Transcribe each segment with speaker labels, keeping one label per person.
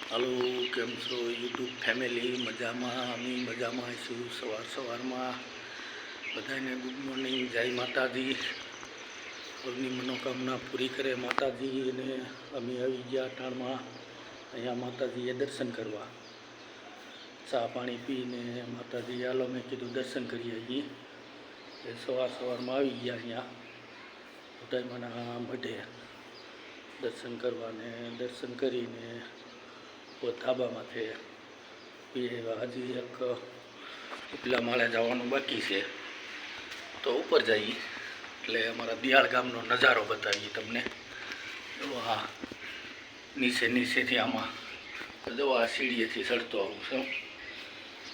Speaker 1: હાલો, કેમ છો YouTube family? મજામાં? અમે મજામાં આવીશું. સવારમાં બધાને ગુડ મોર્નિંગ, જય માતાજી. સૌની મનોકામના પૂરી કરે માતાજી. અને અમે આવી ગયા ટાણમાં અહીંયા માતાજીએ દર્શન કરવા. ચા પાણી પીને માતાજી હાલો મેં કીધું દર્શન કરીએ છીએ. એ સવારમાં આવી ગયા અહીંયા ઉદયમાના મઢે દર્શન કરવા. ને દર્શન કરીને ધાબામાંથી હજી એક ઉપલા માળે જવાનું બાકી છે, તો ઉપર જઈએ એટલે અમારા દિયાળ ગામનો નજારો બતાવીએ તમને. જો આ નીચેથી આમાં જો આ સીડીએથી ચડતો આવું છું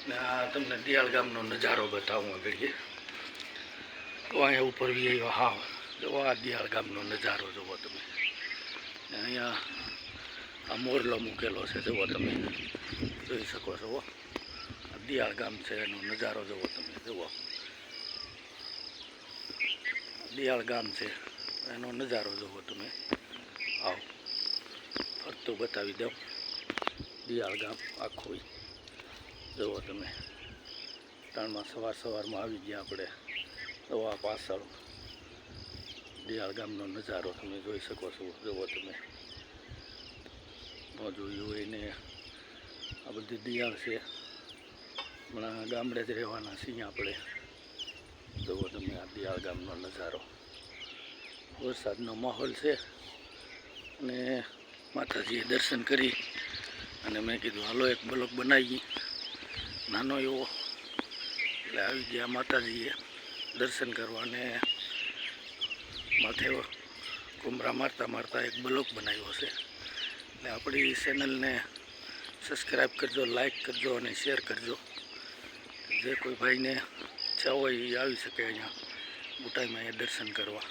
Speaker 1: ને આ તમને દિયાળ ગામનો નજારો બતાવું આગળ. તો અહીંયા ઉપર બી હા જો આ દિયાળ ગામનો નજારો જુઓ તમે. ને અહીંયા આ મોરલો મૂકેલો છે, જુઓ તમે, જોઈ શકો છો. આ દિયાળ ગામ છે, એનો નજારો જુઓ તમે. જુઓ દિયાળ ગામ છે, એનો નજારો જુઓ તમે. આવો ફરતું બતાવી દઉં દિયાળ ગામ આખું. જુઓ તમે, ત્રણમાં સવારમાં આવી ગયા આપણે. જુઓ આ પાછળ દિયાળ ગામનો નજારો તમે જોઈ શકો છો. જુઓ તમે, ન જોયું હોય ને આ બધી દિયાળ છે. હમણાં ગામડે જ રહેવાના છીએ આપણે. જુઓ તમે આ દિયાળ ગામનો નજારો. વરસાદનો માહોલ છે અને માતાજીએ દર્શન કરી અને મેં કીધું હાલો એક બ્લોગ બનાવી નાનો એવો. એટલે આવી ગયા માતાજીએ દર્શન કરવા ને માથે કુંભરા મારતા એક બ્લોગ બનાવ્યો છે. એટલે આપણી ચેનલને સબસ્ક્રાઈબ કરજો, લાઈક કરજો અને શેર કરજો. જે કોઈ ભાઈને ઈચ્છા હોય એ આવી શકે અહીંયા બુટાઈમાં અહીંયા દર્શન કરવા.